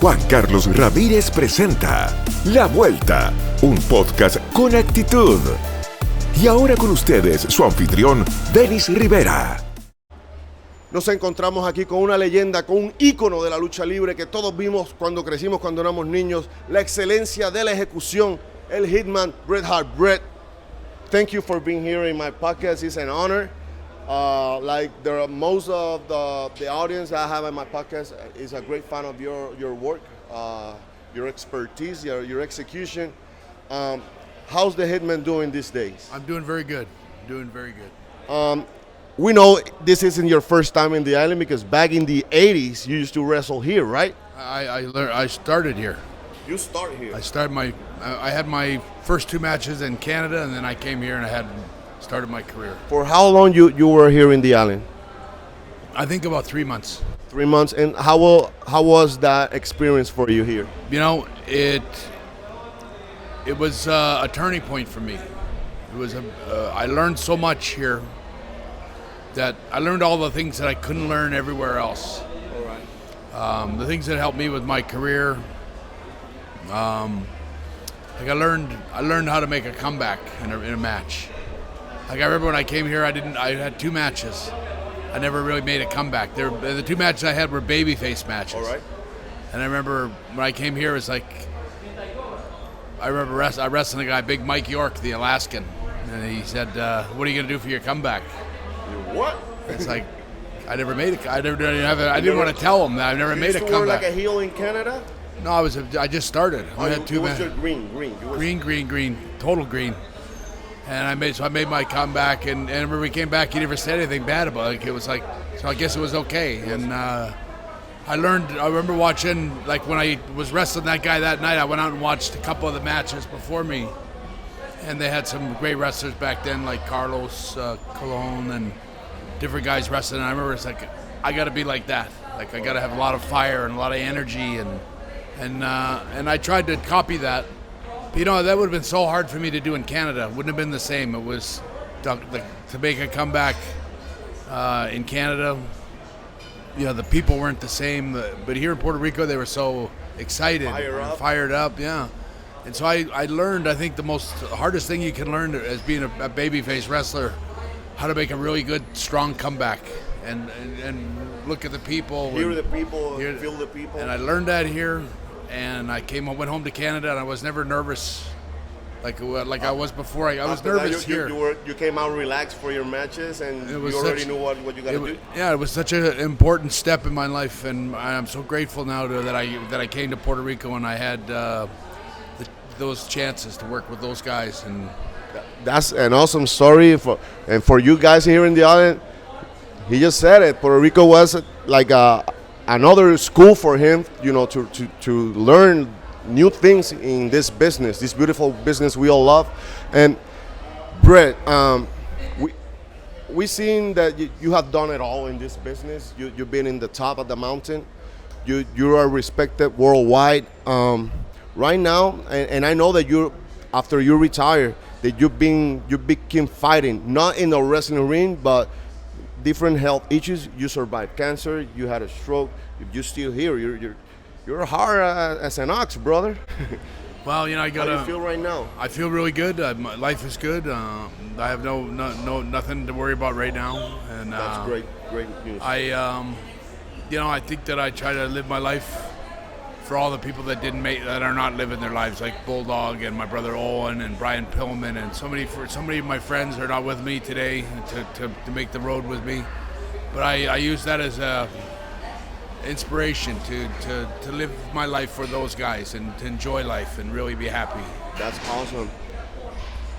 Juan Carlos Ramírez presenta La Vuelta, un podcast con actitud. Y ahora con ustedes, su anfitrión, Denis Rivera. Nos encontramos aquí con una leyenda, con un ícono de la lucha libre que todos vimos cuando crecimos, cuando éramos niños. La excelencia de la ejecución, el Hitman, Hart. Bret, thank you for being here in my podcast. It's an honor. Most of the audience I have in my podcast is a great fan of your work, your expertise, your execution. How's the Hitman doing these days? I'm doing very good. We know this isn't your first time in the island because back in the 80s you used to wrestle here, right? I started here. You start here. I had my first two matches in Canada, and then I came here and I had started my career. For how long you were here in the island? I think about 3 months. 3 months. And how was that experience for you here? You know, it was a turning point for me. It was I learned so much here that I learned all the things that I couldn't learn everywhere else. All right. The things that helped me with my career. I learned how to make a comeback in a match. Like I remember when I came here, I had two matches. I never really made a comeback. The two matches I had were babyface matches. All right. And I remember when I came here, it was like, I remember I wrestling a guy, Big Mike York, the Alaskan, and he said, "What are you gonna do for your comeback?" What? It's like, I didn't want to tell him that I never made a comeback. You like a heel in Canada? No, I just started. I had two matches. Green, total green. And I made my comeback, and when we came back, he never said anything bad about it. It was like, so I guess it was okay. And I remember watching, like when I was wrestling that guy that night, I went out and watched a couple of the matches before me. And they had some great wrestlers back then, like Carlos Colon and different guys wrestling. And I remember it's like, I got to be like that. Like I got to have a lot of fire and a lot of energy, and I tried to copy that. But, you know, that would have been so hard for me to do in Canada. Wouldn't have been the same. It was to make a comeback in Canada. You know, the people weren't the same. But here in Puerto Rico, they were so excited, fired up. Yeah. And so I learned, I think the hardest thing you can learn as being a babyface wrestler, how to make a really good, strong comeback and look at the people. Hear the people, feel the people. And I learned that here, and went home to Canada, and I was never nervous like I was before. I was nervous here. You came out relaxed for your matches, and you already knew what you got to do? Yeah, it was such an important step in my life, and I'm so grateful now that I came to Puerto Rico and I had those chances to work with those guys. And that's an awesome story for you guys here in the island. He just said it. Puerto Rico was like another school for him, you know, to learn new things in this business, this beautiful business we all love. And Bret, we seen that you have done it all in this business. You've been in the top of the mountain. You are respected worldwide. Right now, and I know that after you retire, that you became fighting, not in a wrestling ring, but different health issues. You survived cancer, you had a stroke, you're still here. You're hard as an ox, brother. Well, you know, How do you feel right now? I feel really good. My life is good. I have nothing to worry about right now. And that's great news. I think that I try to live my life for all the people that are not living their lives, like Bulldog and my brother Owen and Brian Pillman, and so many of my friends are not with me today to make the road with me. But I use that as a inspiration to live my life for those guys and to enjoy life and really be happy. That's awesome.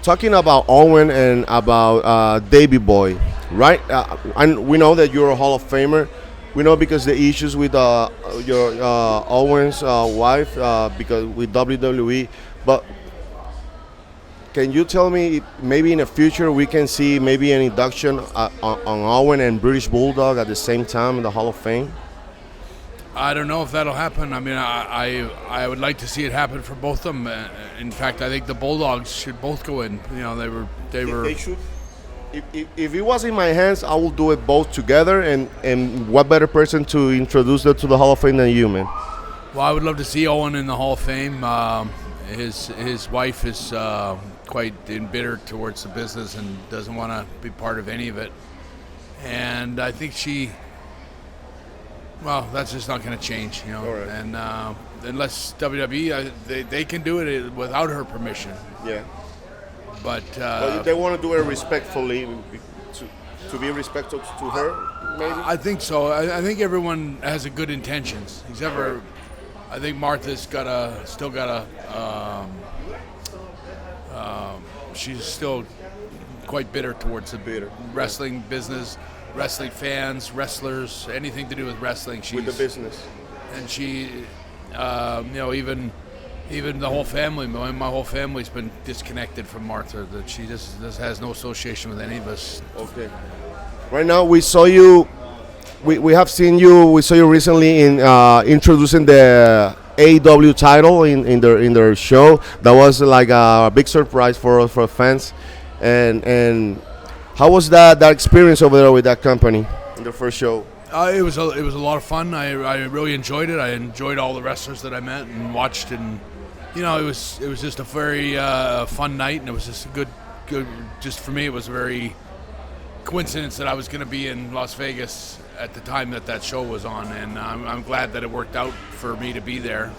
Talking about Owen and about Davey Boy, right? And we know that you're a Hall of Famer. We know because the issues with your Owen's wife, because with WWE. But can you tell me if maybe in the future we can see maybe an induction on Owen and British Bulldog at the same time in the Hall of Fame? I don't know if that'll happen. I mean, I would like to see it happen for both of them. In fact, I think the Bulldogs should both go in. You know, they should. If it was in my hands, I would do it both together. And what better person to introduce them to the Hall of Fame than you, man? Well, I would love to see Owen in the Hall of Fame. His wife is quite embittered towards the business and doesn't want to be part of any of it. And I think that's just not going to change, you know. Right. And unless WWE, they can do it without her permission. Yeah. But They want to do it respectfully, to be respectful to her, maybe? I think so. I think everyone has a good intentions. Except for, I think Martha's still got a. She's still quite bitter towards the wrestling business, wrestling fans, wrestlers, anything to do with wrestling. She's with the business. And she, even the whole family. My whole family's been disconnected from Martha. That she just has no association with any of us. Okay. Right now, we saw you. We have seen you. We saw you recently in introducing the AEW title in their show. That was like a big surprise for fans. And how was that experience over there with that company in the first show? It was a lot of fun. I really enjoyed it. I enjoyed all the wrestlers that I met and watched, and it was just a very fun night, and it was just a good. Just for me, it was a very coincidence that I was going to be in Las Vegas at the time that show was on, and I'm glad that it worked out for me to be there.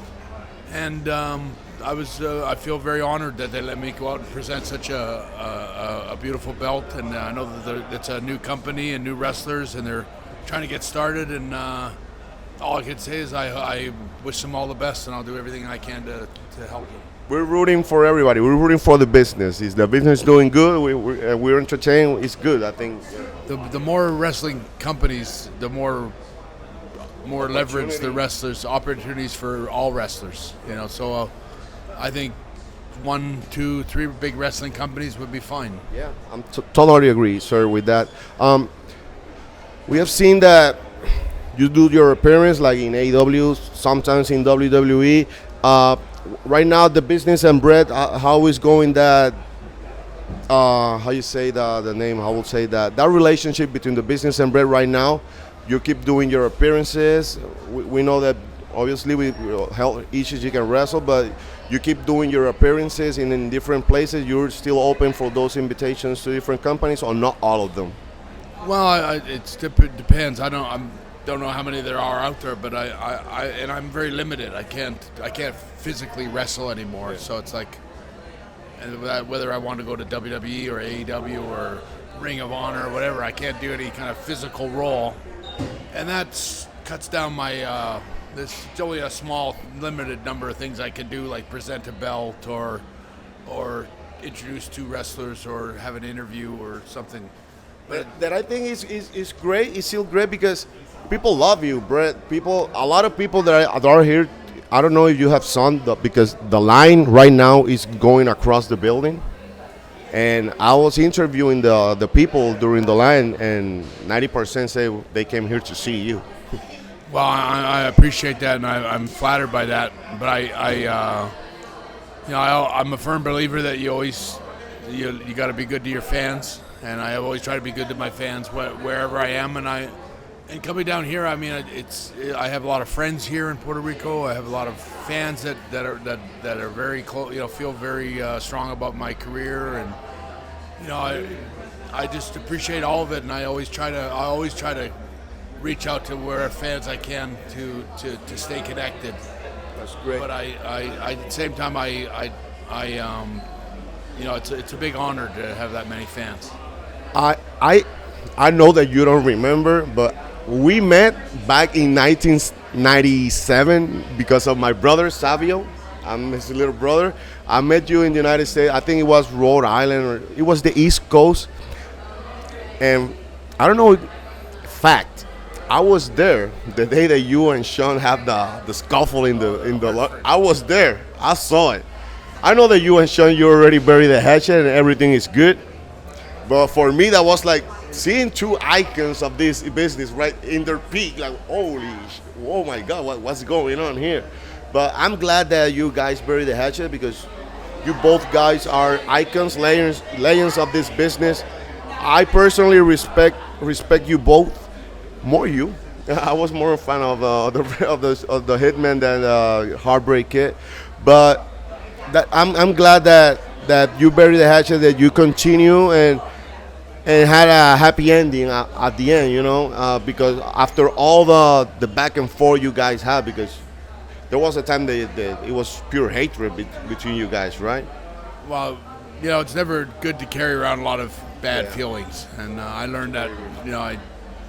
And I feel very honored that they let me go out and present such a beautiful belt, and I know that it's a new company and new wrestlers, and they're trying to get started, and all I can say is I wish them all the best, and I'll do everything I can to help them. We're rooting for everybody. We're rooting for the business. Is the business doing good? We're entertained. It's good, I think. The more wrestling companies, the more leverage the wrestlers, opportunities for all wrestlers. So I think 1, 2, 3 big wrestling companies would be fine. Yeah, I'm totally agree, sir, with that. We have seen that you do your appearance like in AEW, sometimes in WWE. Right now, the business and Bret, how is going that? How you say the name? I will say that relationship between the business and Bret right now. You keep doing your appearances. We know that obviously we help each you can wrestle, but you keep doing your appearances in different places. You're still open for those invitations to different companies, or not all of them? Well, it depends. I don't know how many there are out there, but I'm very limited. I can't physically wrestle anymore. So it's like, whether I want to go to WWE or AEW or Ring of Honor or whatever, I can't do any kind of physical role, and that cuts down my. There's only a small, limited number of things I can do, like present a belt or introduce 2 wrestlers or have an interview or something. But that I think is great. It's still great because people love you, Bret. A lot of people that are here. I don't know if you have seen because the line right now is going across the building, and I was interviewing the people during the line, and 90% say they came here to see you. Well, I appreciate that, and I'm flattered by that. But I'm a firm believer that you got to be good to your fans, and I always try to be good to my fans wherever I am. And coming down here, I mean, I have a lot of friends here in Puerto Rico. I have a lot of fans that are very close. Feel very strong about my career, and I just appreciate all of it. And I always try to reach out to where fans I can to stay connected. That's great. But I at the same time it's a big honor to have that many fans. I know that you don't remember, but we met back in 1997 because of my brother Savio. I'm his little brother. I met you in the United States. I think it was Rhode Island, or it was the East Coast. And I don't know. Fact, I was there the day that you and Sean had the scuffle in the. I was there. I saw it. I know that you and Sean, you already buried the hatchet and everything is good. But for me, that was like seeing 2 icons of this business right in their peak. Like, oh my God, what's going on here? But I'm glad that you guys buried the hatchet because you both guys are icons, legends of this business. I personally respect you both, more you. I was more a fan of the Hitman than Heartbreak Kid, but I'm glad that you buried the hatchet, that you continue and had a happy ending at the end, because after all the back and forth you guys had, because there was a time that it was pure hatred between you guys, right? Well, it's never good to carry around a lot of bad feelings, and I learned that.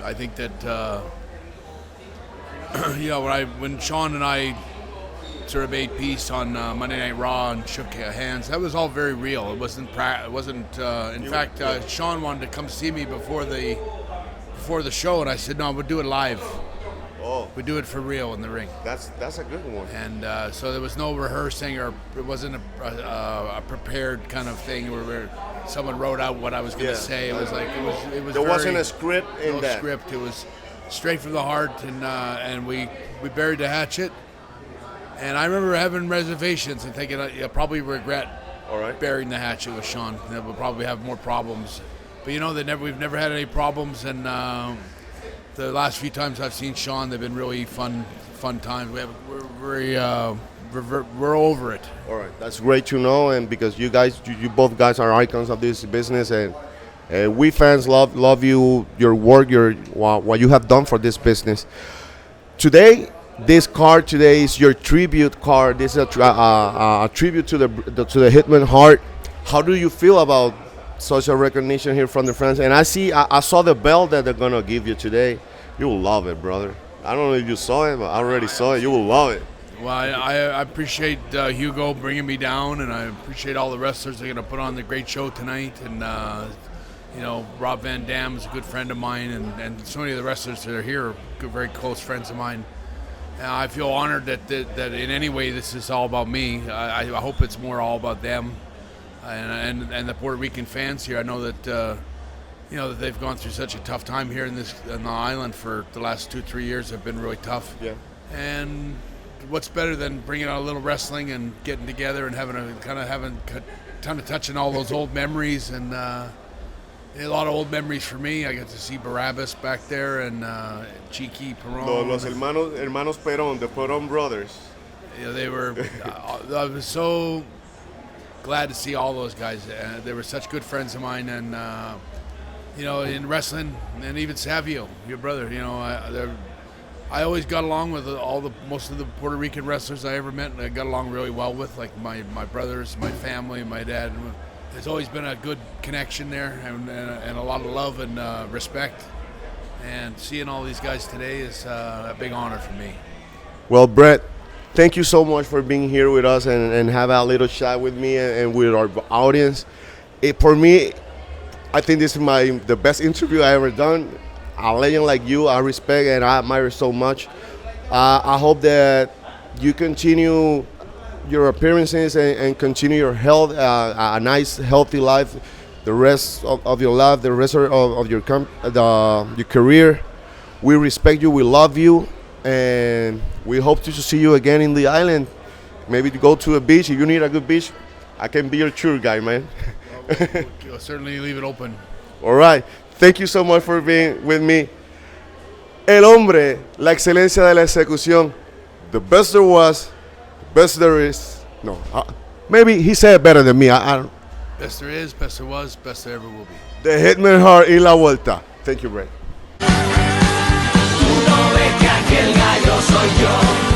I think that when Sean and I sort of made peace on Monday Night Raw and shook hands, that was all very real. It wasn't. In fact, Sean wanted to come see me before the show, and I said no, we'll do it live. Oh, we do it for real in the ring. That's a good one. And so there was no rehearsing, or it wasn't a prepared kind of thing where someone wrote out what I was going to say. It was like it was. There wasn't a script in no that. Script. It was straight from the heart, and we buried the hatchet. And I remember having reservations and thinking I'll probably regret burying the hatchet with Sean. That we'll probably have more problems. But we've never had any problems, and the last few times I've seen Sean, they've been really fun times. We're over it. All right, that's great to know, and because you both guys are icons of this business, and we fans love you, your work, what you have done for this business. Today, this card today is your tribute card. This is a tribute to the Hitman Hart. How do you feel about such a recognition here from the fans? And I saw the belt that they're gonna give you today. You will love it, brother. I don't know if you saw it, but I already saw it. You will love it. Well, I appreciate Hugo bringing me down, and I appreciate all the wrestlers that are going to put on the great show tonight. And, Rob Van Dam is a good friend of mine, and so many of the wrestlers that are here are very close friends of mine. I feel honored that in any way this is all about me. I hope it's more all about them and the Puerto Rican fans here. I know that that they've gone through such a tough time here in the island for the last 2-3 years. Have been really tough. Yeah. And what's better than bringing out a little wrestling and getting together and having a ton of touching all those old memories, and a lot of old memories for me. I got to see Barabbas back there and Chiqui Perón. Los hermanos Perón, the Perón brothers. Yeah, they were. I was so glad to see all those guys. They were such good friends of mine, and in wrestling, and even Savio, your brother. I always got along with most of the Puerto Rican wrestlers I ever met. And I got along really well with, like my brothers, my family, my dad. There's always been a good connection there, and a lot of love and respect. And seeing all these guys today is a big honor for me. Well, Bret, thank you so much for being here with us and have a little chat with me and with our audience. For me, I think this is the best interview I ever done. A legend like you, I respect and I admire so much. I hope that you continue your appearances and continue your health, a nice, healthy life, the rest of your life, the rest of your career. We respect you, we love you, and we hope to see you again in the island. Maybe to go to a beach. If you need a good beach, I can be your tour guide, man. We'll certainly leave it open. All right. Thank you so much for being with me. El hombre, la excelencia de la ejecución. The best there was, best there is. No, maybe he said it better than me. I don't. Best there is, best there was, best there ever will be. The Hitman Hart y la Vuelta. Thank you, Bret. Tú no ves que aquí el gallo soy yo.